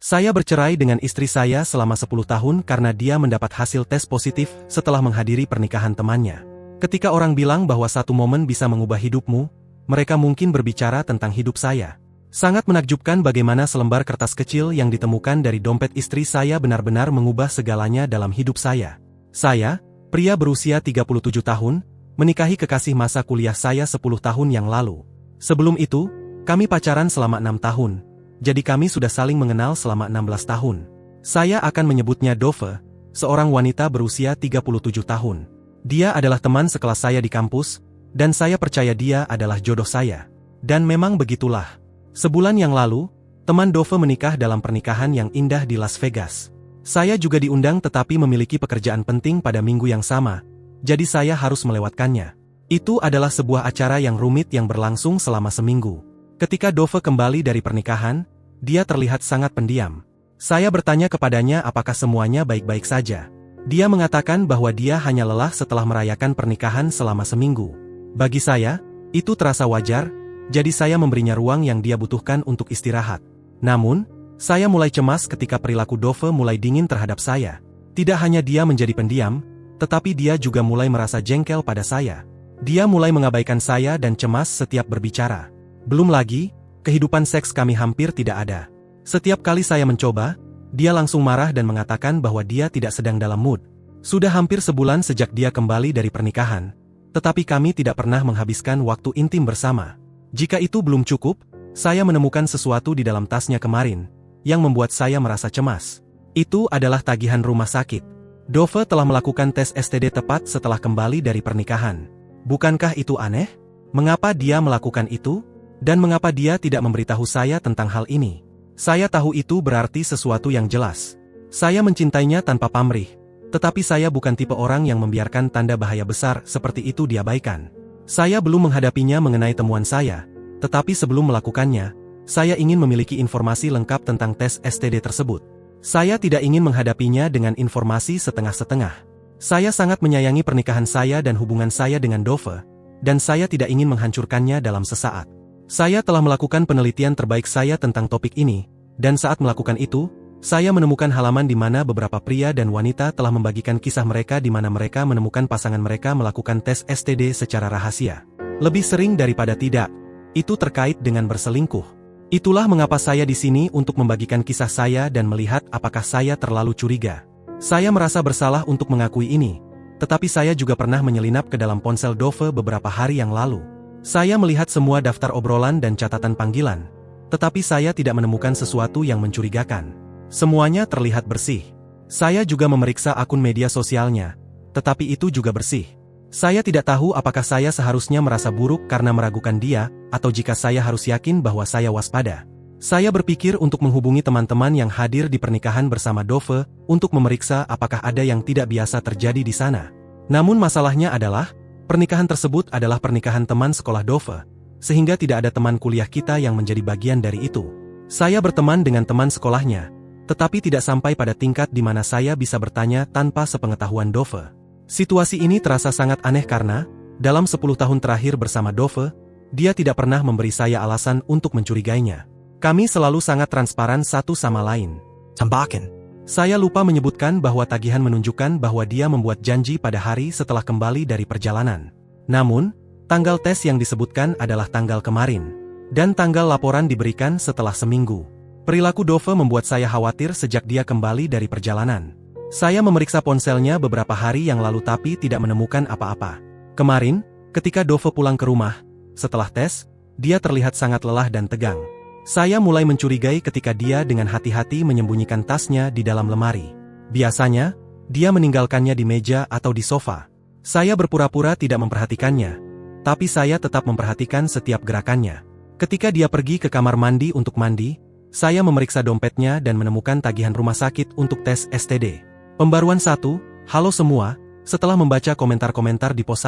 Saya bercerai dengan istri saya selama 10 tahun karena dia mendapat hasil tes positif setelah menghadiri pernikahan temannya. Ketika orang bilang bahwa satu momen bisa mengubah hidupmu, mereka mungkin berbicara tentang hidup saya. Sangat menakjubkan bagaimana selembar kertas kecil yang ditemukan dari dompet istri saya benar-benar mengubah segalanya dalam hidup saya. Saya, pria berusia 37 tahun, menikahi kekasih masa kuliah saya 10 tahun yang lalu. Sebelum itu, kami pacaran selama 6 tahun. Jadi kami sudah saling mengenal selama 16 tahun. Saya akan menyebutnya Dove, seorang wanita berusia 37 tahun. Dia adalah teman sekelas saya di kampus, dan saya percaya dia adalah jodoh saya. Dan memang begitulah. Sebulan yang lalu, teman Dove menikah dalam pernikahan yang indah di Las Vegas. Saya juga diundang tetapi memiliki pekerjaan penting pada minggu yang sama, jadi saya harus melewatkannya. Itu adalah sebuah acara yang rumit yang berlangsung selama seminggu. Ketika Dove kembali dari pernikahan, dia terlihat sangat pendiam. Saya bertanya kepadanya apakah semuanya baik-baik saja. Dia mengatakan bahwa dia hanya lelah setelah merayakan pernikahan selama seminggu. Bagi saya, itu terasa wajar, jadi saya memberinya ruang yang dia butuhkan untuk istirahat. Namun, saya mulai cemas ketika perilaku Dove mulai dingin terhadap saya. Tidak hanya dia menjadi pendiam, tetapi dia juga mulai merasa jengkel pada saya. Dia mulai mengabaikan saya dan cemas setiap berbicara. Belum lagi, kehidupan seks kami hampir tidak ada. Setiap kali saya mencoba, dia langsung marah dan mengatakan bahwa dia tidak sedang dalam mood. Sudah hampir sebulan sejak dia kembali dari pernikahan, tetapi kami tidak pernah menghabiskan waktu intim bersama. Jika itu belum cukup, saya menemukan sesuatu di dalam tasnya kemarin, yang membuat saya merasa cemas. Itu adalah tagihan rumah sakit. Dove telah melakukan tes STD tepat setelah kembali dari pernikahan. Bukankah itu aneh? Mengapa dia melakukan itu? Dan mengapa dia tidak memberitahu saya tentang hal ini? Saya tahu itu berarti sesuatu yang jelas. Saya mencintainya tanpa pamrih, tetapi saya bukan tipe orang yang membiarkan tanda bahaya besar seperti itu diabaikan. Saya belum menghadapinya mengenai temuan saya, tetapi sebelum melakukannya, saya ingin memiliki informasi lengkap tentang tes STD tersebut. Saya tidak ingin menghadapinya dengan informasi setengah-setengah. Saya sangat menyayangi pernikahan saya dan hubungan saya dengan Dove, dan saya tidak ingin menghancurkannya dalam sesaat. Saya telah melakukan penelitian terbaik saya tentang topik ini, dan saat melakukan itu, saya menemukan halaman di mana beberapa pria dan wanita telah membagikan kisah mereka di mana mereka menemukan pasangan mereka melakukan tes STD secara rahasia. Lebih sering daripada tidak, itu terkait dengan berselingkuh. Itulah mengapa saya di sini untuk membagikan kisah saya dan melihat apakah saya terlalu curiga. Saya merasa bersalah untuk mengakui ini, tetapi saya juga pernah menyelinap ke dalam ponsel Dove beberapa hari yang lalu. Saya melihat semua daftar obrolan dan catatan panggilan, tetapi saya tidak menemukan sesuatu yang mencurigakan. Semuanya terlihat bersih. Saya juga memeriksa akun media sosialnya, tetapi itu juga bersih. Saya tidak tahu apakah saya seharusnya merasa buruk karena meragukan dia, atau jika saya harus yakin bahwa saya waspada. Saya berpikir untuk menghubungi teman-teman yang hadir di pernikahan bersama Dove, untuk memeriksa apakah ada yang tidak biasa terjadi di sana. Namun masalahnya adalah, pernikahan tersebut adalah pernikahan teman sekolah Dove, sehingga tidak ada teman kuliah kita yang menjadi bagian dari itu. Saya berteman dengan teman sekolahnya, tetapi tidak sampai pada tingkat di mana saya bisa bertanya tanpa sepengetahuan Dove. Situasi ini terasa sangat aneh karena, dalam 10 tahun terakhir bersama Dove, dia tidak pernah memberi saya alasan untuk mencurigainya. Kami selalu sangat transparan satu sama lain. Tambakan. Saya lupa menyebutkan bahwa tagihan menunjukkan bahwa dia membuat janji pada hari setelah kembali dari perjalanan. Namun, tanggal tes yang disebutkan adalah tanggal kemarin. Dan tanggal laporan diberikan setelah seminggu. Perilaku Dove membuat saya khawatir sejak dia kembali dari perjalanan. Saya memeriksa ponselnya beberapa hari yang lalu tapi tidak menemukan apa-apa. Kemarin, ketika Dove pulang ke rumah, setelah tes, dia terlihat sangat lelah dan tegang. Saya mulai mencurigai ketika dia dengan hati-hati menyembunyikan tasnya di dalam lemari. Biasanya, dia meninggalkannya di meja atau di sofa. Saya berpura-pura tidak memperhatikannya, tapi saya tetap memperhatikan setiap gerakannya. Ketika dia pergi ke kamar mandi untuk mandi, saya memeriksa dompetnya dan menemukan tagihan rumah sakit untuk tes STD. Pembaruan 1, halo semua, setelah membaca komentar-komentar di pos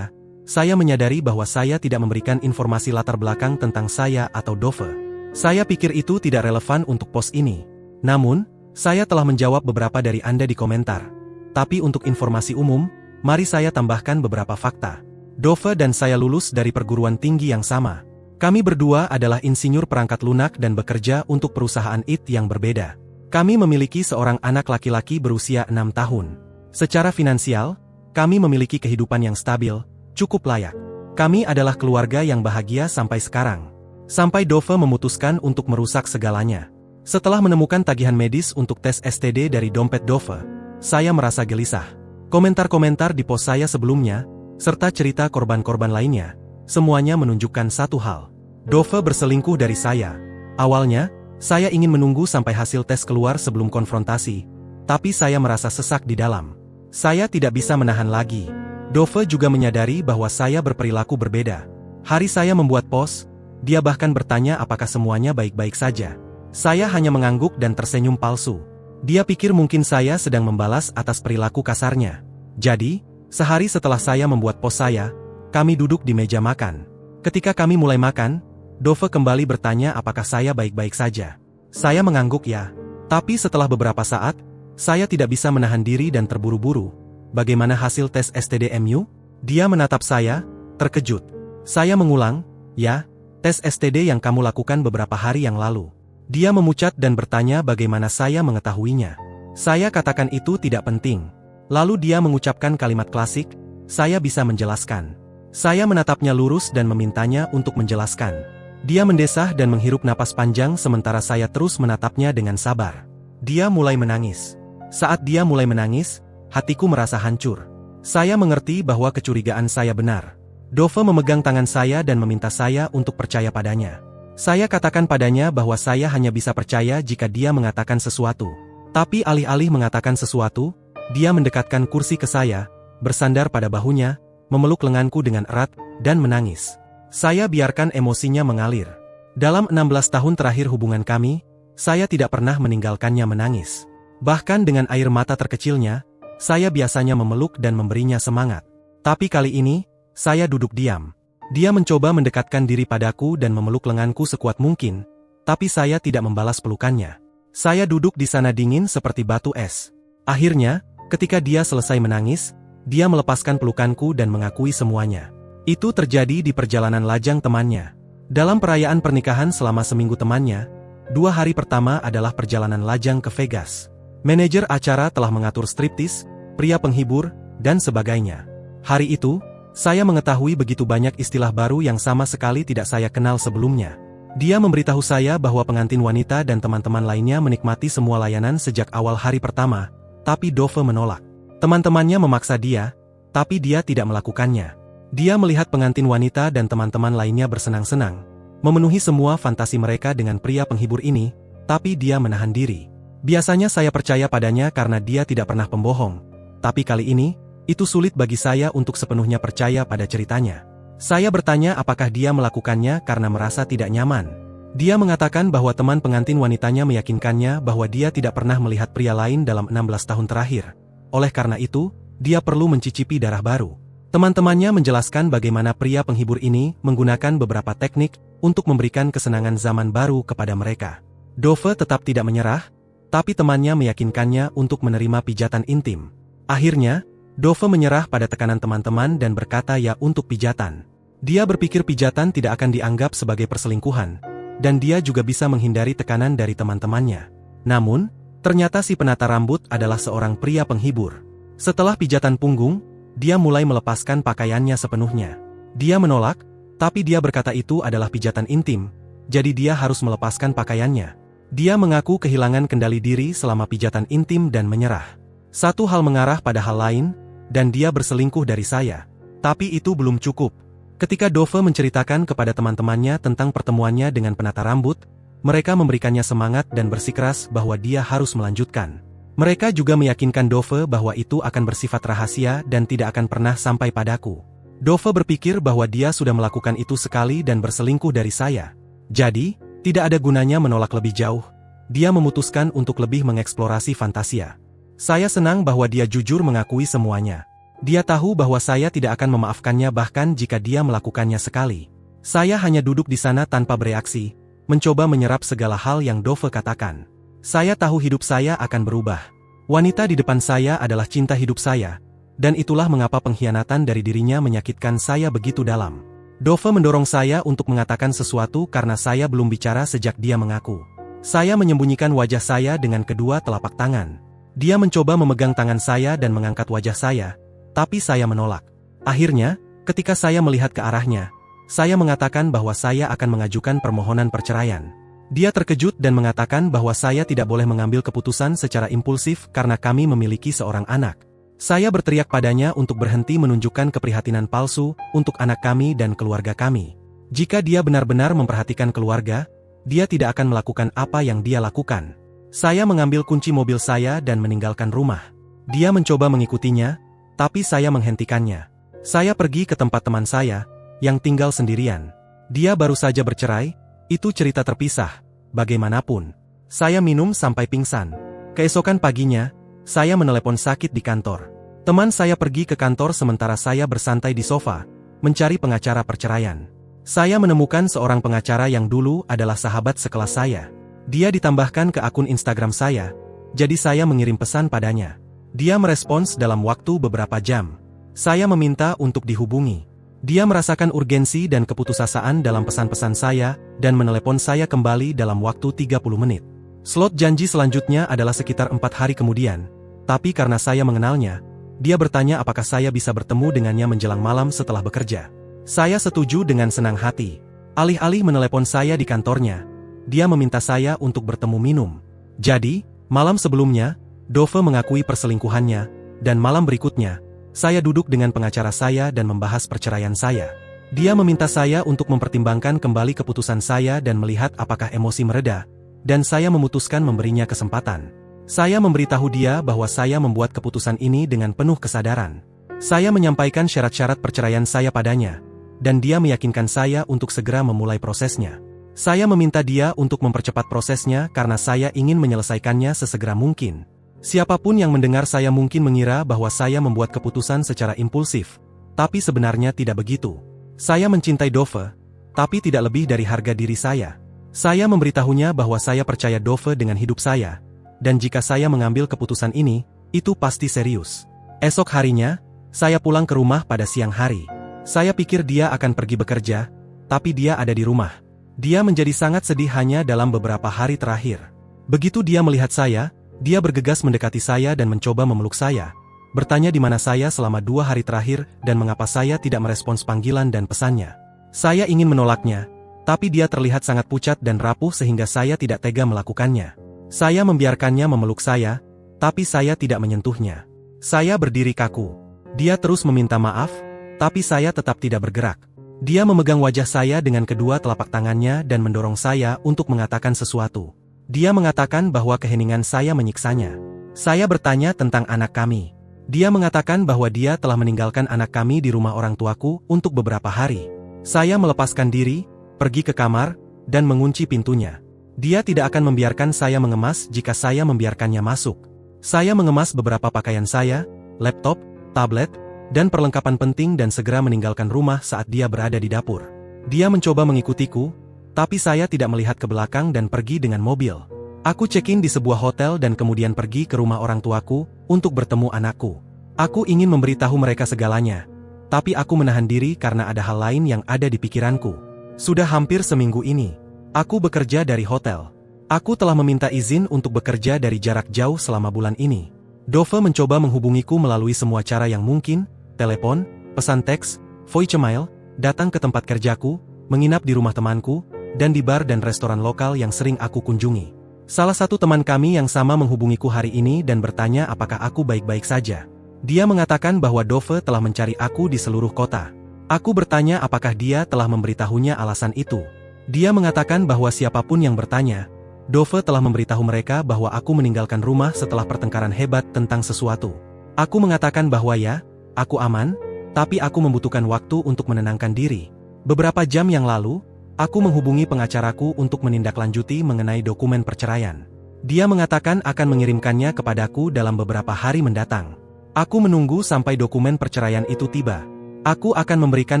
saya menyadari bahwa saya tidak memberikan informasi latar belakang tentang saya atau Dove. Saya pikir itu tidak relevan untuk pos ini. Namun, saya telah menjawab beberapa dari Anda di komentar. Tapi untuk informasi umum, mari saya tambahkan beberapa fakta. Dove dan saya lulus dari perguruan tinggi yang sama. Kami berdua adalah insinyur perangkat lunak dan bekerja untuk perusahaan IT yang berbeda. Kami memiliki seorang anak laki-laki berusia 6 tahun. Secara finansial, kami memiliki kehidupan yang stabil, cukup layak. Kami adalah keluarga yang bahagia sampai sekarang. Sampai Dove memutuskan untuk merusak segalanya. Setelah menemukan tagihan medis untuk tes STD dari dompet Dove, saya merasa gelisah. Komentar-komentar di pos saya sebelumnya, serta cerita korban-korban lainnya, semuanya menunjukkan satu hal. Dove berselingkuh dari saya. Awalnya, saya ingin menunggu sampai hasil tes keluar sebelum konfrontasi, tapi saya merasa sesak di dalam. Saya tidak bisa menahan lagi. Dove juga menyadari bahwa saya berperilaku berbeda. Hari saya membuat pos, dia bahkan bertanya apakah semuanya baik-baik saja. Saya hanya mengangguk dan tersenyum palsu. Dia pikir mungkin saya sedang membalas atas perilaku kasarnya. Jadi, sehari setelah saya membuat pos saya, kami duduk di meja makan. Ketika kami mulai makan, Dove kembali bertanya apakah saya baik-baik saja. Saya mengangguk ya. Tapi setelah beberapa saat, saya tidak bisa menahan diri dan terburu-buru. Bagaimana hasil tes STD-MU? Dia menatap saya, terkejut. Saya mengulang, ya, tes STD yang kamu lakukan beberapa hari yang lalu. Dia memucat dan bertanya bagaimana saya mengetahuinya. Saya katakan itu tidak penting. Lalu dia mengucapkan kalimat klasik, saya bisa menjelaskan. Saya menatapnya lurus dan memintanya untuk menjelaskan. Dia mendesah dan menghirup napas panjang sementara saya terus menatapnya dengan sabar. Dia mulai menangis. Saat dia mulai menangis, hatiku merasa hancur. Saya mengerti bahwa kecurigaan saya benar. Dove memegang tangan saya dan meminta saya untuk percaya padanya. Saya katakan padanya bahwa saya hanya bisa percaya jika dia mengatakan sesuatu. Tapi alih-alih mengatakan sesuatu, dia mendekatkan kursi ke saya, bersandar pada bahunya, memeluk lenganku dengan erat, dan menangis. Saya biarkan emosinya mengalir. Dalam 16 tahun terakhir hubungan kami, saya tidak pernah meninggalkannya menangis. Bahkan dengan air mata terkecilnya, saya biasanya memeluk dan memberinya semangat. Tapi kali ini, saya duduk diam. Dia mencoba mendekatkan diri padaku dan memeluk lenganku sekuat mungkin, tapi saya tidak membalas pelukannya. Saya duduk di sana dingin seperti batu es. Akhirnya, ketika dia selesai menangis, dia melepaskan pelukanku dan mengakui semuanya. Itu terjadi di perjalanan lajang temannya. Dalam perayaan pernikahan selama seminggu temannya, 2 hari pertama adalah perjalanan lajang ke Vegas. Manajer acara telah mengatur striptis, pria penghibur, dan sebagainya. Hari itu, saya mengetahui begitu banyak istilah baru yang sama sekali tidak saya kenal sebelumnya. Dia memberitahu saya bahwa pengantin wanita dan teman-teman lainnya menikmati semua layanan sejak awal hari pertama, tapi Dove menolak. Teman-temannya memaksa dia, tapi dia tidak melakukannya. Dia melihat pengantin wanita dan teman-teman lainnya bersenang-senang, memenuhi semua fantasi mereka dengan pria penghibur ini, tapi dia menahan diri. Biasanya saya percaya padanya karena dia tidak pernah pembohong, tapi kali ini, itu sulit bagi saya untuk sepenuhnya percaya pada ceritanya. Saya bertanya apakah dia melakukannya karena merasa tidak nyaman. Dia mengatakan bahwa teman pengantin wanitanya meyakinkannya bahwa dia tidak pernah melihat pria lain dalam 16 tahun terakhir. Oleh karena itu, dia perlu mencicipi darah baru. Teman-temannya menjelaskan bagaimana pria penghibur ini menggunakan beberapa teknik untuk memberikan kesenangan zaman baru kepada mereka. Dove tetap tidak menyerah, tapi temannya meyakinkannya untuk menerima pijatan intim. Akhirnya, Dove menyerah pada tekanan teman-teman dan berkata ya untuk pijatan. Dia berpikir pijatan tidak akan dianggap sebagai perselingkuhan, dan dia juga bisa menghindari tekanan dari teman-temannya. Namun, ternyata si penata rambut adalah seorang pria penghibur. Setelah pijatan punggung, dia mulai melepaskan pakaiannya sepenuhnya. Dia menolak, tapi dia berkata itu adalah pijatan intim, jadi dia harus melepaskan pakaiannya. Dia mengaku kehilangan kendali diri selama pijatan intim dan menyerah. Satu hal mengarah pada hal lain, dan dia berselingkuh dari saya. Tapi itu belum cukup. Ketika Dove menceritakan kepada teman-temannya tentang pertemuannya dengan penata rambut, mereka memberikannya semangat dan bersikeras bahwa dia harus melanjutkan. Mereka juga meyakinkan Dove bahwa itu akan bersifat rahasia dan tidak akan pernah sampai padaku. Dove berpikir bahwa dia sudah melakukan itu sekali dan berselingkuh dari saya. Jadi, tidak ada gunanya menolak lebih jauh. Dia memutuskan untuk lebih mengeksplorasi fantasia. Saya senang bahwa dia jujur mengakui semuanya. Dia tahu bahwa saya tidak akan memaafkannya bahkan jika dia melakukannya sekali. Saya hanya duduk di sana tanpa bereaksi, mencoba menyerap segala hal yang Dove katakan. Saya tahu hidup saya akan berubah. Wanita di depan saya adalah cinta hidup saya, dan itulah mengapa pengkhianatan dari dirinya menyakitkan saya begitu dalam. Dove mendorong saya untuk mengatakan sesuatu karena saya belum bicara sejak dia mengaku. Saya menyembunyikan wajah saya dengan kedua telapak tangan. Dia mencoba memegang tangan saya dan mengangkat wajah saya, tapi saya menolak. Akhirnya, ketika saya melihat ke arahnya, saya mengatakan bahwa saya akan mengajukan permohonan perceraian. Dia terkejut dan mengatakan bahwa saya tidak boleh mengambil keputusan secara impulsif karena kami memiliki seorang anak. Saya berteriak padanya untuk berhenti menunjukkan keprihatinan palsu untuk anak kami dan keluarga kami. Jika dia benar-benar memperhatikan keluarga, dia tidak akan melakukan apa yang dia lakukan. Saya mengambil kunci mobil saya dan meninggalkan rumah. Dia mencoba mengikutinya, tapi saya menghentikannya. Saya pergi ke tempat teman saya, yang tinggal sendirian. Dia baru saja bercerai, itu cerita terpisah. Bagaimanapun, saya minum sampai pingsan. Keesokan paginya, saya menelepon sakit di kantor. Teman saya pergi ke kantor sementara saya bersantai di sofa, mencari pengacara perceraian. Saya menemukan seorang pengacara yang dulu adalah sahabat sekelas saya. Dia ditambahkan ke akun Instagram saya, jadi saya mengirim pesan padanya. Dia merespons dalam waktu beberapa jam. Saya meminta untuk dihubungi. Dia merasakan urgensi dan keputusasaan dalam pesan-pesan saya, dan menelepon saya kembali dalam waktu 30 menit. Slot janji selanjutnya adalah sekitar 4 hari kemudian, tapi karena saya mengenalnya, dia bertanya apakah saya bisa bertemu dengannya menjelang malam setelah bekerja. Saya setuju dengan senang hati. Alih-alih menelepon saya di kantornya, dia meminta saya untuk bertemu minum. Jadi, malam sebelumnya, Dove mengakui perselingkuhannya, dan malam berikutnya, saya duduk dengan pengacara saya dan membahas perceraian saya. Dia meminta saya untuk mempertimbangkan kembali keputusan saya dan melihat apakah emosi mereda, dan saya memutuskan memberinya kesempatan. Saya memberitahu dia bahwa saya membuat keputusan ini dengan penuh kesadaran. Saya menyampaikan syarat-syarat perceraian saya padanya, dan dia meyakinkan saya untuk segera memulai prosesnya. Saya meminta dia untuk mempercepat prosesnya karena saya ingin menyelesaikannya sesegera mungkin. Siapapun yang mendengar saya mungkin mengira bahwa saya membuat keputusan secara impulsif, tapi sebenarnya tidak begitu. Saya mencintai Dove, tapi tidak lebih dari harga diri saya. Saya memberitahunya bahwa saya percaya Dove dengan hidup saya, dan jika saya mengambil keputusan ini, itu pasti serius. Esok harinya, saya pulang ke rumah pada siang hari. Saya pikir dia akan pergi bekerja, tapi dia ada di rumah. Dia menjadi sangat sedih hanya dalam beberapa hari terakhir. Begitu dia melihat saya, dia bergegas mendekati saya dan mencoba memeluk saya, bertanya di mana saya selama 2 hari terakhir dan mengapa saya tidak merespons panggilan dan pesannya. Saya ingin menolaknya, tapi dia terlihat sangat pucat dan rapuh sehingga saya tidak tega melakukannya. Saya membiarkannya memeluk saya, tapi saya tidak menyentuhnya. Saya berdiri kaku. Dia terus meminta maaf, tapi saya tetap tidak bergerak. Dia memegang wajah saya dengan kedua telapak tangannya dan mendorong saya untuk mengatakan sesuatu. Dia mengatakan bahwa keheningan saya menyiksanya. Saya bertanya tentang anak kami. Dia mengatakan bahwa dia telah meninggalkan anak kami di rumah orang tuaku untuk beberapa hari. Saya melepaskan diri, pergi ke kamar, dan mengunci pintunya. Dia tidak akan membiarkan saya mengemas jika saya membiarkannya masuk. Saya mengemas beberapa pakaian saya, laptop, tablet, dan perlengkapan penting dan segera meninggalkan rumah saat dia berada di dapur. Dia mencoba mengikutiku, tapi saya tidak melihat ke belakang dan pergi dengan mobil. Aku check-in di sebuah hotel dan kemudian pergi ke rumah orang tuaku untuk bertemu anakku. Aku ingin memberitahu mereka segalanya, tapi aku menahan diri karena ada hal lain yang ada di pikiranku. Sudah hampir seminggu ini, aku bekerja dari hotel. Aku telah meminta izin untuk bekerja dari jarak jauh selama bulan ini. Dove mencoba menghubungiku melalui semua cara yang mungkin, telepon, pesan teks, voicemail, datang ke tempat kerjaku, menginap di rumah temanku, dan di bar dan restoran lokal yang sering aku kunjungi. Salah satu teman kami yang sama menghubungiku hari ini dan bertanya apakah aku baik-baik saja. Dia mengatakan bahwa Dove telah mencari aku di seluruh kota. Aku bertanya apakah dia telah memberitahunya alasan itu. Dia mengatakan bahwa siapapun yang bertanya, Dove telah memberitahu mereka bahwa aku meninggalkan rumah setelah pertengkaran hebat tentang sesuatu. Aku mengatakan bahwa ya, aku aman, tapi aku membutuhkan waktu untuk menenangkan diri. Beberapa jam yang lalu, aku menghubungi pengacaraku untuk menindaklanjuti mengenai dokumen perceraian. Dia mengatakan akan mengirimkannya kepadaku dalam beberapa hari mendatang. Aku menunggu sampai dokumen perceraian itu tiba. Aku akan memberikan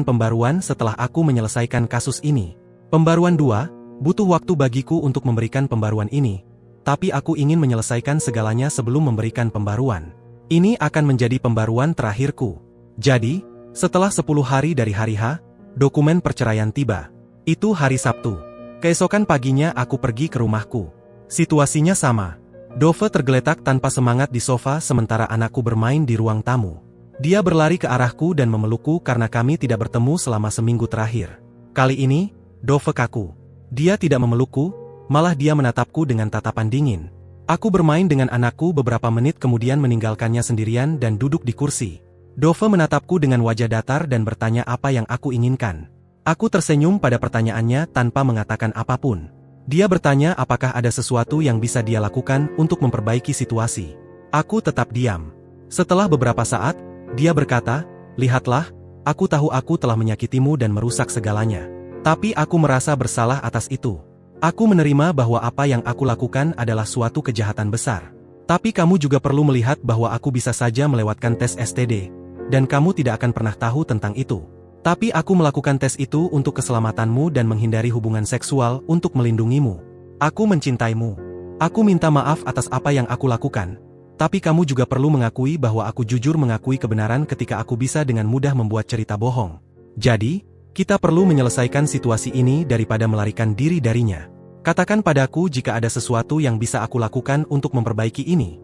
pembaruan setelah aku menyelesaikan kasus ini. Pembaruan 2, butuh waktu bagiku untuk memberikan pembaruan ini, tapi aku ingin menyelesaikan segalanya sebelum memberikan pembaruan. Ini akan menjadi pembaruan terakhirku. Jadi, setelah 10 hari dari hari H, dokumen perceraian tiba. Itu hari Sabtu. Keesokan paginya aku pergi ke rumahku. Situasinya sama. Dove tergeletak tanpa semangat di sofa sementara anakku bermain di ruang tamu. Dia berlari ke arahku dan memelukku karena kami tidak bertemu selama seminggu terakhir. Kali ini, Dove kaku. Dia tidak memelukku, malah dia menatapku dengan tatapan dingin. Aku bermain dengan anakku beberapa menit kemudian meninggalkannya sendirian dan duduk di kursi. Dove menatapku dengan wajah datar dan bertanya apa yang aku inginkan. Aku tersenyum pada pertanyaannya tanpa mengatakan apapun. Dia bertanya apakah ada sesuatu yang bisa dia lakukan untuk memperbaiki situasi. Aku tetap diam. Setelah beberapa saat, dia berkata, "Lihatlah, aku tahu aku telah menyakitimu dan merusak segalanya. Tapi aku merasa bersalah atas itu. Aku menerima bahwa apa yang aku lakukan adalah suatu kejahatan besar. Tapi kamu juga perlu melihat bahwa aku bisa saja melewatkan tes STD, dan kamu tidak akan pernah tahu tentang itu. Tapi aku melakukan tes itu untuk keselamatanmu dan menghindari hubungan seksual untuk melindungimu. Aku mencintaimu. Aku minta maaf atas apa yang aku lakukan. Tapi kamu juga perlu mengakui bahwa aku jujur mengakui kebenaran ketika aku bisa dengan mudah membuat cerita bohong. Jadi, kita perlu menyelesaikan situasi ini daripada melarikan diri darinya. Katakan padaku jika ada sesuatu yang bisa aku lakukan untuk memperbaiki ini."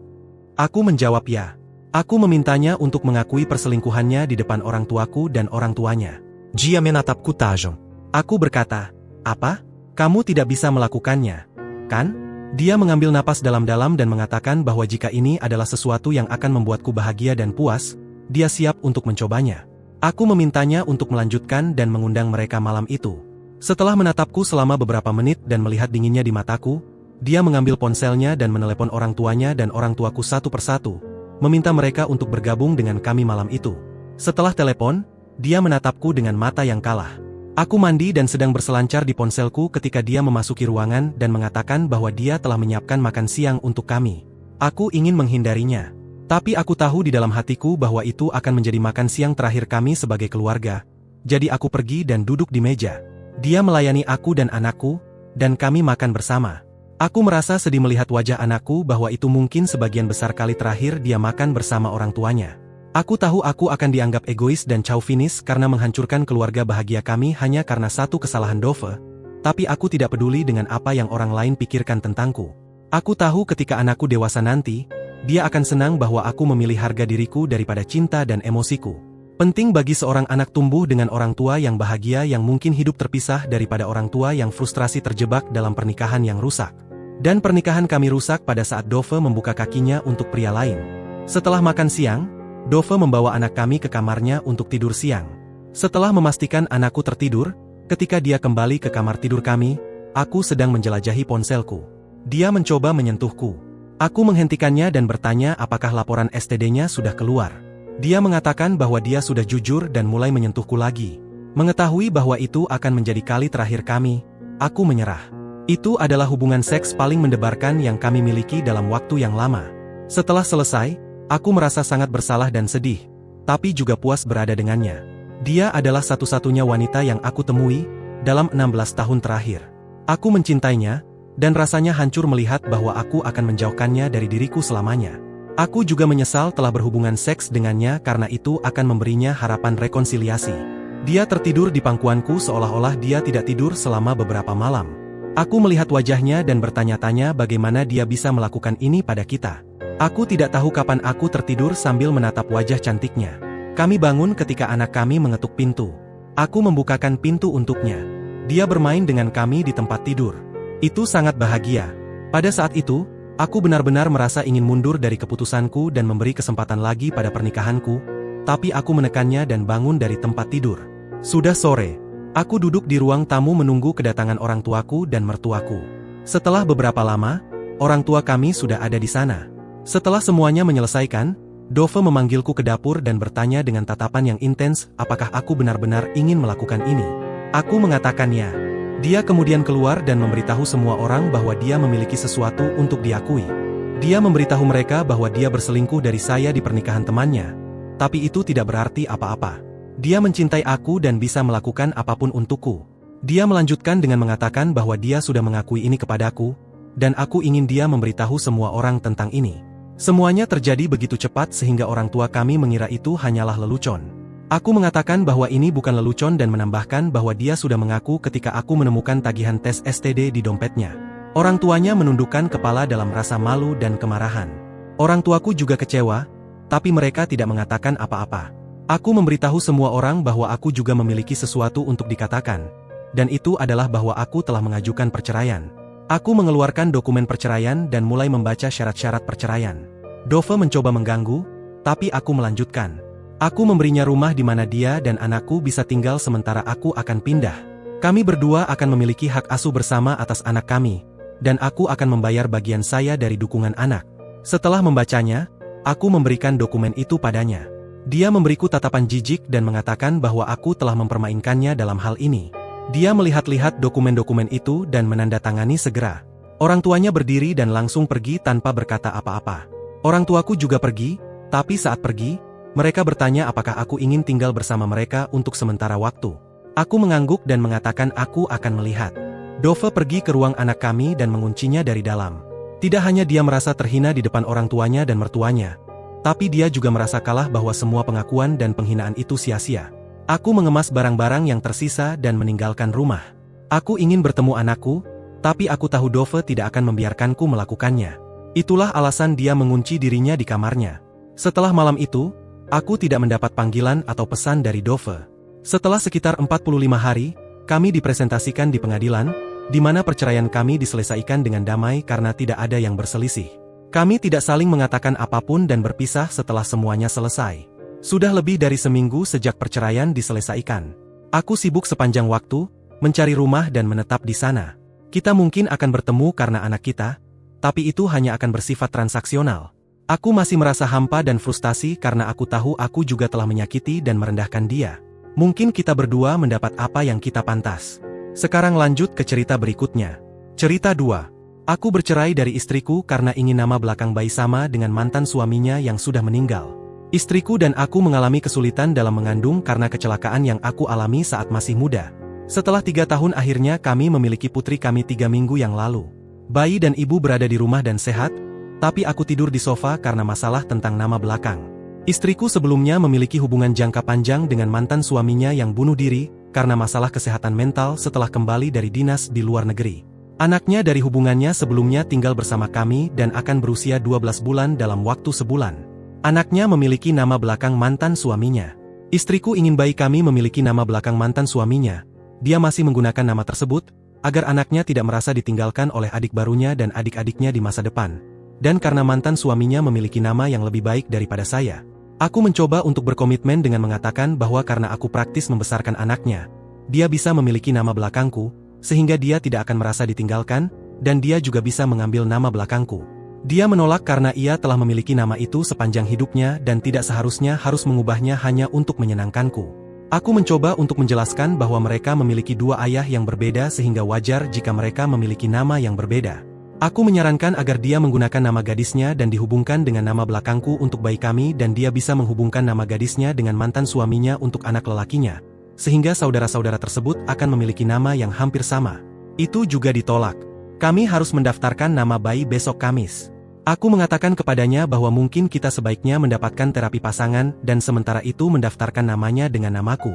Aku menjawab ya. Aku memintanya untuk mengakui perselingkuhannya di depan orang tuaku dan orang tuanya. Dia menatapku tajam. Aku berkata, "Apa? Kamu tidak bisa melakukannya, kan?" Dia mengambil napas dalam-dalam dan mengatakan bahwa jika ini adalah sesuatu yang akan membuatku bahagia dan puas, dia siap untuk mencobanya. Aku memintanya untuk melanjutkan dan mengundang mereka malam itu. Setelah menatapku selama beberapa menit dan melihat dinginnya di mataku, dia mengambil ponselnya dan menelepon orang tuanya dan orang tuaku satu persatu, meminta mereka untuk bergabung dengan kami malam itu. Setelah telepon, dia menatapku dengan mata yang kalah. Aku mandi dan sedang berselancar di ponselku ketika dia memasuki ruangan dan mengatakan bahwa dia telah menyiapkan makan siang untuk kami. Aku ingin menghindarinya. Tapi aku tahu di dalam hatiku bahwa itu akan menjadi makan siang terakhir kami sebagai keluarga. Jadi aku pergi dan duduk di meja. Dia melayani aku dan anakku, dan kami makan bersama. Aku merasa sedih melihat wajah anakku bahwa itu mungkin sebagian besar kali terakhir dia makan bersama orang tuanya. Aku tahu aku akan dianggap egois dan chauvinis karena menghancurkan keluarga bahagia kami hanya karena satu kesalahan Dove, tapi aku tidak peduli dengan apa yang orang lain pikirkan tentangku. Aku tahu ketika anakku dewasa nanti, dia akan senang bahwa aku memilih harga diriku daripada cinta dan emosiku. Penting bagi seorang anak tumbuh dengan orang tua yang bahagia yang mungkin hidup terpisah daripada orang tua yang frustrasi terjebak dalam pernikahan yang rusak. Dan pernikahan kami rusak pada saat Dove membuka kakinya untuk pria lain. Setelah makan siang, Dove membawa anak kami ke kamarnya untuk tidur siang. Setelah memastikan anakku tertidur, ketika dia kembali ke kamar tidur kami, aku sedang menjelajahi ponselku. Dia mencoba menyentuhku. Aku menghentikannya dan bertanya apakah laporan STD-nya sudah keluar. Dia mengatakan bahwa dia sudah jujur dan mulai menyentuhku lagi. Mengetahui bahwa itu akan menjadi kali terakhir kami, aku menyerah. Itu adalah hubungan seks paling mendebarkan yang kami miliki dalam waktu yang lama. Setelah selesai, aku merasa sangat bersalah dan sedih, tapi juga puas berada dengannya. Dia adalah satu-satunya wanita yang aku temui dalam 16 tahun terakhir. Aku mencintainya, dan rasanya hancur melihat bahwa aku akan menjauhkannya dari diriku selamanya. Aku juga menyesal telah berhubungan seks dengannya karena itu akan memberinya harapan rekonsiliasi. Dia tertidur di pangkuanku seolah-olah dia tidak tidur selama beberapa malam. Aku melihat wajahnya dan bertanya-tanya bagaimana dia bisa melakukan ini pada kita. Aku tidak tahu kapan aku tertidur sambil menatap wajah cantiknya. Kami bangun ketika anak kami mengetuk pintu. Aku membukakan pintu untuknya. Dia bermain dengan kami di tempat tidur. Itu sangat bahagia. Pada saat itu, aku benar-benar merasa ingin mundur dari keputusanku dan memberi kesempatan lagi pada pernikahanku, tapi aku menekannya dan bangun dari tempat tidur. Sudah sore. Aku duduk di ruang tamu menunggu kedatangan orang tuaku dan mertuaku. Setelah beberapa lama, orang tua kami sudah ada di sana. Setelah semuanya menyelesaikan, Dove memanggilku ke dapur dan bertanya dengan tatapan yang intens apakah aku benar-benar ingin melakukan ini. Aku mengatakan ya. Dia kemudian keluar dan memberitahu semua orang bahwa dia memiliki sesuatu untuk diakui. Dia memberitahu mereka bahwa dia berselingkuh dari saya di pernikahan temannya, tapi itu tidak berarti apa-apa. Dia mencintai aku dan bisa melakukan apapun untukku. Dia melanjutkan dengan mengatakan bahwa dia sudah mengakui ini kepadaku, dan aku ingin dia memberitahu semua orang tentang ini. Semuanya terjadi begitu cepat sehingga orang tua kami mengira itu hanyalah lelucon. Aku mengatakan bahwa ini bukan lelucon dan menambahkan bahwa dia sudah mengaku ketika aku menemukan tagihan tes STD di dompetnya. Orang tuanya menundukkan kepala dalam rasa malu dan kemarahan. Orang tuaku juga kecewa, tapi mereka tidak mengatakan apa-apa. Aku memberitahu semua orang bahwa aku juga memiliki sesuatu untuk dikatakan, dan itu adalah bahwa aku telah mengajukan perceraian. Aku mengeluarkan dokumen perceraian dan mulai membaca syarat-syarat perceraian. Dove mencoba mengganggu, tapi aku melanjutkan. Aku memberinya rumah di mana dia dan anakku bisa tinggal sementara aku akan pindah. Kami berdua akan memiliki hak asuh bersama atas anak kami, dan aku akan membayar bagian saya dari dukungan anak. Setelah membacanya, aku memberikan dokumen itu padanya. Dia memberiku tatapan jijik dan mengatakan bahwa aku telah mempermainkannya dalam hal ini. Dia melihat-lihat dokumen-dokumen itu dan menandatangani segera. Orang tuanya berdiri dan langsung pergi tanpa berkata apa-apa. Orang tuaku juga pergi, tapi saat pergi, mereka bertanya apakah aku ingin tinggal bersama mereka untuk sementara waktu. Aku mengangguk dan mengatakan aku akan melihat. Dove pergi ke ruang anak kami dan menguncinya dari dalam. Tidak hanya dia merasa terhina di depan orang tuanya dan mertuanya, tapi dia juga merasa kalah bahwa semua pengakuan dan penghinaan itu sia-sia. Aku mengemas barang-barang yang tersisa dan meninggalkan rumah. Aku ingin bertemu anakku, tapi aku tahu Dove tidak akan membiarkanku melakukannya. Itulah alasan dia mengunci dirinya di kamarnya. Setelah malam itu, aku tidak mendapat panggilan atau pesan dari Dove. Setelah sekitar 45 hari, kami dipresentasikan di pengadilan, di mana perceraian kami diselesaikan dengan damai karena tidak ada yang berselisih. Kami tidak saling mengatakan apapun dan berpisah setelah semuanya selesai. Sudah lebih dari seminggu sejak perceraian diselesaikan. Aku sibuk sepanjang waktu, mencari rumah dan menetap di sana. Kita mungkin akan bertemu karena anak kita, tapi itu hanya akan bersifat transaksional. Aku masih merasa hampa dan frustasi karena aku tahu aku juga telah menyakiti dan merendahkan dia. Mungkin kita berdua mendapat apa yang kita pantas. Sekarang lanjut ke cerita berikutnya. Cerita 2. Aku bercerai dari istriku karena ingin nama belakang bayi sama dengan mantan suaminya yang sudah meninggal. Istriku dan aku mengalami kesulitan dalam mengandung karena kecelakaan yang aku alami saat masih muda. Setelah 3 tahun akhirnya kami memiliki putri kami 3 minggu yang lalu. Bayi dan ibu berada di rumah dan sehat, tapi aku tidur di sofa karena masalah tentang nama belakang. Istriku sebelumnya memiliki hubungan jangka panjang dengan mantan suaminya yang bunuh diri karena masalah kesehatan mental setelah kembali dari dinas di luar negeri. Anaknya dari hubungannya sebelumnya tinggal bersama kami dan akan berusia 12 bulan dalam waktu sebulan. Anaknya memiliki nama belakang mantan suaminya. Istriku ingin bayi kami memiliki nama belakang mantan suaminya. Dia masih menggunakan nama tersebut, agar anaknya tidak merasa ditinggalkan oleh adik barunya dan adik-adiknya di masa depan. Dan karena mantan suaminya memiliki nama yang lebih baik daripada saya. Aku mencoba untuk berkomitmen dengan mengatakan bahwa karena aku praktis membesarkan anaknya, dia bisa memiliki nama belakangku, sehingga dia tidak akan merasa ditinggalkan, dan dia juga bisa mengambil nama belakangku. Dia menolak karena ia telah memiliki nama itu sepanjang hidupnya dan tidak seharusnya harus mengubahnya hanya untuk menyenangkanku. Aku mencoba untuk menjelaskan bahwa mereka memiliki 2 ayah yang berbeda sehingga wajar jika mereka memiliki nama yang berbeda. Aku menyarankan agar dia menggunakan nama gadisnya dan dihubungkan dengan nama belakangku untuk bayi kami dan dia bisa menghubungkan nama gadisnya dengan mantan suaminya untuk anak lelakinya, sehingga saudara-saudara tersebut akan memiliki nama yang hampir sama. Itu juga ditolak. Kami harus mendaftarkan nama bayi besok Kamis. Aku mengatakan kepadanya bahwa mungkin kita sebaiknya mendapatkan terapi pasangan dan sementara itu mendaftarkan namanya dengan namaku.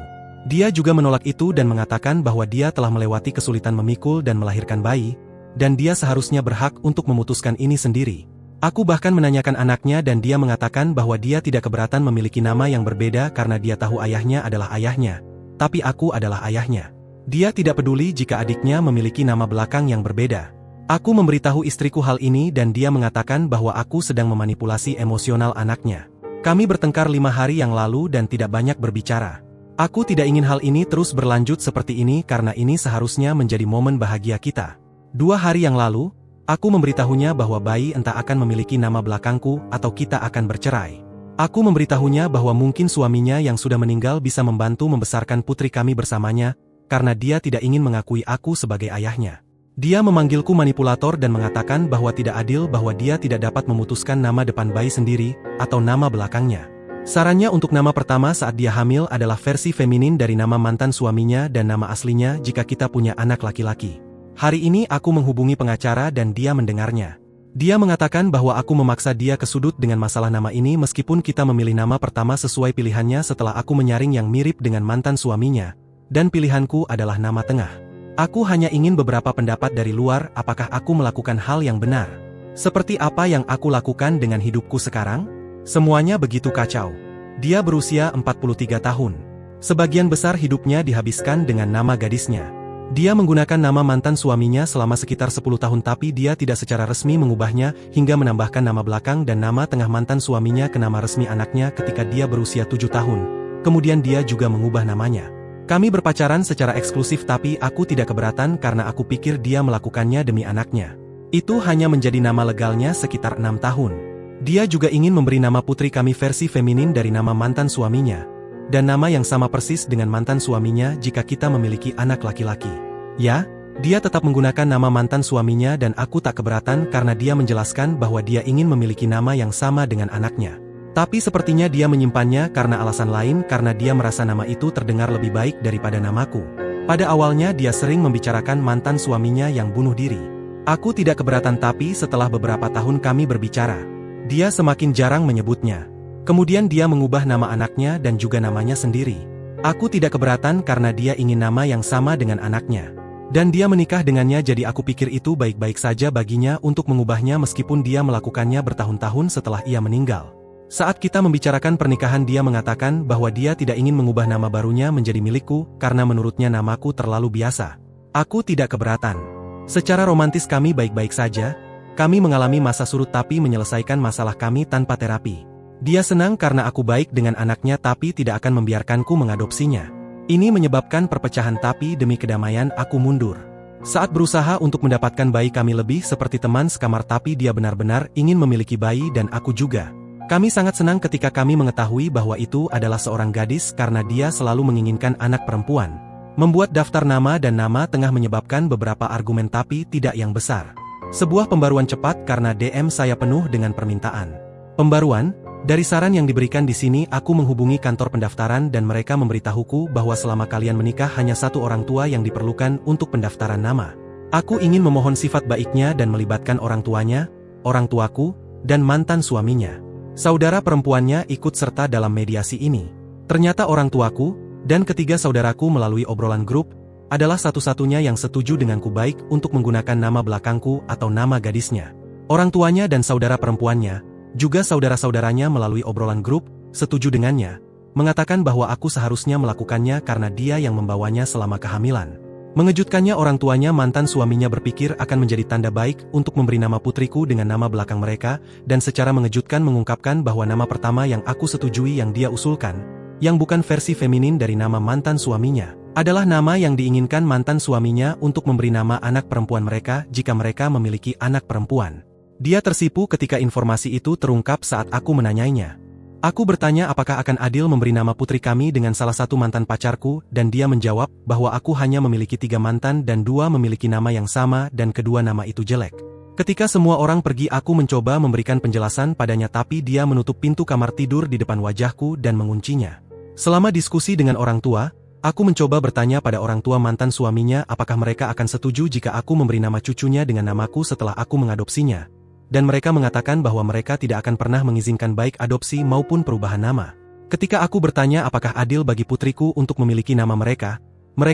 Dia juga menolak itu dan mengatakan bahwa dia telah melewati kesulitan memikul dan melahirkan bayi, dan dia seharusnya berhak untuk memutuskan ini sendiri. Aku bahkan menanyakan anaknya dan dia mengatakan bahwa dia tidak keberatan memiliki nama yang berbeda karena dia tahu ayahnya adalah ayahnya, tapi aku adalah ayahnya. Dia tidak peduli jika adiknya memiliki nama belakang yang berbeda. Aku memberitahu istriku hal ini dan dia mengatakan bahwa aku sedang memanipulasi emosional anaknya. Kami bertengkar 5 hari yang lalu dan tidak banyak berbicara. Aku tidak ingin hal ini terus berlanjut seperti ini karena ini seharusnya menjadi momen bahagia kita. 2 hari yang lalu, aku memberitahunya bahwa bayi entah akan memiliki nama belakangku atau kita akan bercerai. Aku memberitahunya bahwa mungkin suaminya yang sudah meninggal bisa membantu membesarkan putri kami bersamanya, karena dia tidak ingin mengakui aku sebagai ayahnya. Dia memanggilku manipulator dan mengatakan bahwa tidak adil bahwa dia tidak dapat memutuskan nama depan bayi sendiri, atau nama belakangnya. Sarannya untuk nama pertama saat dia hamil adalah versi feminin dari nama mantan suaminya dan nama aslinya jika kita punya anak laki-laki. Hari ini aku menghubungi pengacara dan dia mendengarnya. Dia mengatakan bahwa aku memaksa dia ke sudut dengan masalah nama ini meskipun kita memilih nama pertama sesuai pilihannya setelah aku menyaring yang mirip dengan mantan suaminya, dan pilihanku adalah nama tengah. Aku hanya ingin beberapa pendapat dari luar apakah aku melakukan hal yang benar. Seperti apa yang aku lakukan dengan hidupku sekarang? Semuanya begitu kacau. Dia berusia 43 tahun. Sebagian besar hidupnya dihabiskan dengan nama gadisnya. Dia menggunakan nama mantan suaminya selama sekitar 10 tahun tapi dia tidak secara resmi mengubahnya hingga menambahkan nama belakang dan nama tengah mantan suaminya ke nama resmi anaknya ketika dia berusia 7 tahun. Kemudian dia juga mengubah namanya. Kami berpacaran secara eksklusif tapi aku tidak keberatan karena aku pikir dia melakukannya demi anaknya. Itu hanya menjadi nama legalnya sekitar 6 tahun. Dia juga ingin memberi nama putri kami versi feminin dari nama mantan suaminya. Dan nama yang sama persis dengan mantan suaminya jika kita memiliki anak laki-laki. Ya, dia tetap menggunakan nama mantan suaminya dan aku tak keberatan karena dia menjelaskan bahwa dia ingin memiliki nama yang sama dengan anaknya. Tapi sepertinya dia menyimpannya karena alasan lain karena dia merasa nama itu terdengar lebih baik daripada namaku. Pada awalnya dia sering membicarakan mantan suaminya yang bunuh diri. Aku tidak keberatan tapi setelah beberapa tahun kami berbicara, dia semakin jarang menyebutnya. Kemudian dia mengubah nama anaknya dan juga namanya sendiri. Aku tidak keberatan karena dia ingin nama yang sama dengan anaknya. Dan dia menikah dengannya jadi aku pikir itu baik-baik saja baginya untuk mengubahnya meskipun dia melakukannya bertahun-tahun setelah ia meninggal. Saat kita membicarakan pernikahan dia mengatakan bahwa dia tidak ingin mengubah nama barunya menjadi milikku karena menurutnya namaku terlalu biasa. Aku tidak keberatan. Secara romantis kami baik-baik saja. Kami mengalami masa surut tapi menyelesaikan masalah kami tanpa terapi. Dia senang karena aku baik dengan anaknya tapi tidak akan membiarkanku mengadopsinya. Ini menyebabkan perpecahan tapi demi kedamaian aku mundur. Saat berusaha untuk mendapatkan bayi kami lebih seperti teman sekamar tapi dia benar-benar ingin memiliki bayi dan aku juga. Kami sangat senang ketika kami mengetahui bahwa itu adalah seorang gadis karena dia selalu menginginkan anak perempuan. Membuat daftar nama dan nama tengah menyebabkan beberapa argumen tapi tidak yang besar. Sebuah pembaruan cepat karena DM saya penuh dengan permintaan. Pembaruan? Dari saran yang diberikan di sini aku menghubungi kantor pendaftaran dan mereka memberitahuku bahwa selama kalian menikah hanya satu orang tua yang diperlukan untuk pendaftaran nama. Aku ingin memohon sifat baiknya dan melibatkan orang tuanya, orang tuaku, dan mantan suaminya. Saudara perempuannya ikut serta dalam mediasi ini. Ternyata orang tuaku, dan ketiga saudaraku melalui obrolan grup, adalah satu-satunya yang setuju denganku baik untuk menggunakan nama belakangku atau nama gadisnya. Orang tuanya dan saudara perempuannya, juga saudara-saudaranya melalui obrolan grup, setuju dengannya, mengatakan bahwa aku seharusnya melakukannya karena dia yang membawanya selama kehamilan. Mengejutkannya orang tuanya mantan suaminya berpikir akan menjadi tanda baik untuk memberi nama putriku dengan nama belakang mereka, dan secara mengejutkan mengungkapkan bahwa nama pertama yang aku setujui yang dia usulkan, yang bukan versi feminin dari nama mantan suaminya, adalah nama yang diinginkan mantan suaminya untuk memberi nama anak perempuan mereka jika mereka memiliki anak perempuan. Dia tersipu ketika informasi itu terungkap saat aku menanyainya. Aku bertanya apakah akan adil memberi nama putri kami dengan salah satu mantan pacarku dan dia menjawab bahwa aku hanya memiliki 3 mantan dan 2 memiliki nama yang sama dan kedua nama itu jelek. Ketika semua orang pergi aku mencoba memberikan penjelasan padanya tapi dia menutup pintu kamar tidur di depan wajahku dan menguncinya. Selama diskusi dengan orang tua, aku mencoba bertanya pada orang tua mantan suaminya apakah mereka akan setuju jika aku memberi nama cucunya dengan namaku setelah aku mengadopsinya. Dan mereka mengatakan bahwa mereka tidak akan pernah mengizinkan baik adopsi maupun perubahan nama. Ketika aku bertanya apakah adil bagi putriku untuk memiliki nama mereka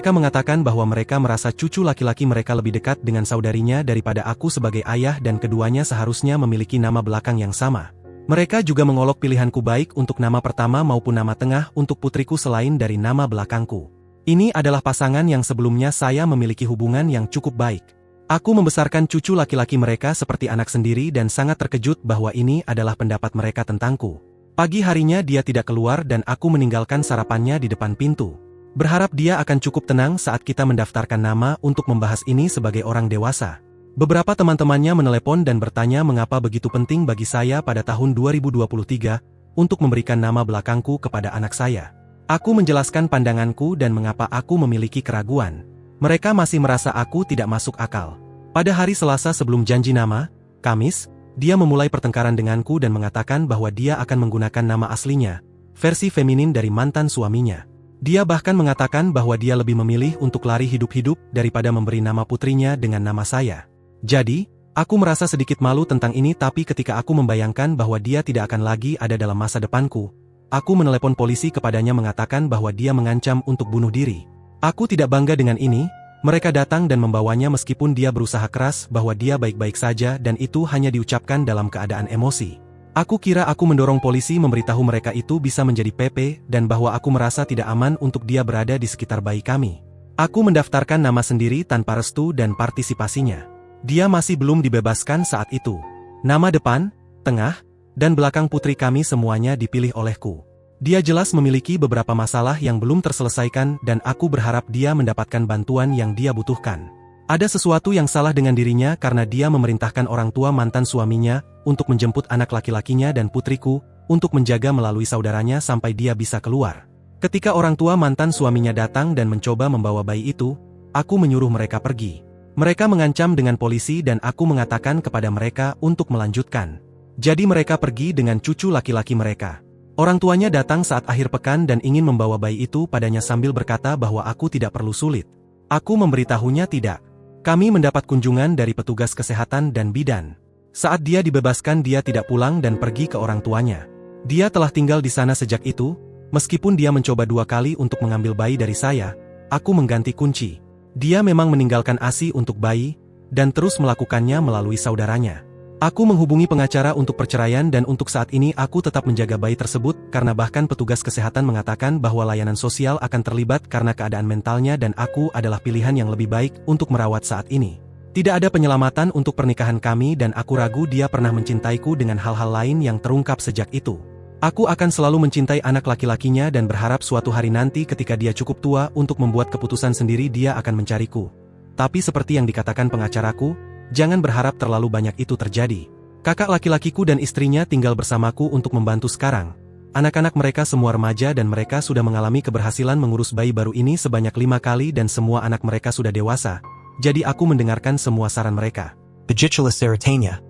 mengatakan bahwa mereka merasa cucu laki-laki mereka lebih dekat dengan saudarinya daripada aku sebagai ayah dan keduanya seharusnya memiliki nama belakang yang sama. Mereka juga mengolok pilihanku baik untuk nama pertama maupun nama tengah untuk putriku selain dari nama belakangku. Ini adalah pasangan yang sebelumnya saya memiliki hubungan yang cukup baik. Aku membesarkan cucu laki-laki mereka seperti anak sendiri dan sangat terkejut bahwa ini adalah pendapat mereka tentangku. Pagi harinya dia tidak keluar dan aku meninggalkan sarapannya di depan pintu. Berharap dia akan cukup tenang saat kita mendaftarkan nama untuk membahas ini sebagai orang dewasa. Beberapa teman-temannya menelepon dan bertanya mengapa begitu penting bagi saya pada tahun 2023 untuk memberikan nama belakangku kepada anak saya. Aku menjelaskan pandanganku dan mengapa aku memiliki keraguan. Mereka masih merasa aku tidak masuk akal. Pada hari Selasa sebelum janji nama, Kamis, dia memulai pertengkaran denganku dan mengatakan bahwa dia akan menggunakan nama aslinya, versi feminin dari mantan suaminya. Dia bahkan mengatakan bahwa dia lebih memilih untuk lari hidup-hidup daripada memberi nama putrinya dengan nama saya. Jadi, aku merasa sedikit malu tentang ini tapi ketika aku membayangkan bahwa dia tidak akan lagi ada dalam masa depanku, aku menelepon polisi kepadanya mengatakan bahwa dia mengancam untuk bunuh diri. Aku tidak bangga dengan ini, Mereka datang dan membawanya meskipun dia berusaha keras bahwa dia baik-baik saja dan itu hanya diucapkan dalam keadaan emosi. Aku kira aku mendorong polisi memberitahu mereka itu bisa menjadi PP dan bahwa aku merasa tidak aman untuk dia berada di sekitar bayi kami. Aku mendaftarkan nama sendiri tanpa restu dan partisipasinya. Dia masih belum dibebaskan saat itu. Nama depan, tengah, dan belakang putri kami semuanya dipilih olehku. Dia jelas memiliki beberapa masalah yang belum terselesaikan dan aku berharap dia mendapatkan bantuan yang dia butuhkan. Ada sesuatu yang salah dengan dirinya karena dia memerintahkan orang tua mantan suaminya untuk menjemput anak laki-lakinya dan putriku untuk menjaga melalui saudaranya sampai dia bisa keluar. Ketika orang tua mantan suaminya datang dan mencoba membawa bayi itu, aku menyuruh mereka pergi. Mereka mengancam dengan polisi dan aku mengatakan kepada mereka untuk melanjutkan. Jadi mereka pergi dengan cucu laki-laki mereka. Orang tuanya datang saat akhir pekan dan ingin membawa bayi itu padanya sambil berkata bahwa aku tidak perlu sulit. Aku memberitahunya tidak. Kami mendapat kunjungan dari petugas kesehatan dan bidan. Saat dia dibebaskan dia tidak pulang dan pergi ke orang tuanya. Dia telah tinggal di sana sejak itu, meskipun dia mencoba 2 kali untuk mengambil bayi dari saya, aku mengganti kunci. Dia memang meninggalkan ASI untuk bayi, dan terus melakukannya melalui saudaranya. Aku menghubungi pengacara untuk perceraian dan untuk saat ini aku tetap menjaga bayi tersebut karena bahkan petugas kesehatan mengatakan bahwa layanan sosial akan terlibat karena keadaan mentalnya dan aku adalah pilihan yang lebih baik untuk merawat saat ini. Tidak ada penyelamatan untuk pernikahan kami dan aku ragu dia pernah mencintaiku dengan hal-hal lain yang terungkap sejak itu. Aku akan selalu mencintai anak laki-lakinya dan berharap suatu hari nanti ketika dia cukup tua untuk membuat keputusan sendiri dia akan mencariku. Tapi seperti yang dikatakan pengacaraku, jangan berharap terlalu banyak itu terjadi. Kakak laki-lakiku dan istrinya tinggal bersamaku untuk membantu sekarang. Anak-anak mereka semua remaja dan mereka sudah mengalami keberhasilan mengurus bayi baru ini sebanyak 5 kali dan semua anak mereka sudah dewasa. Jadi aku mendengarkan semua saran mereka. Begitulah ceritanya.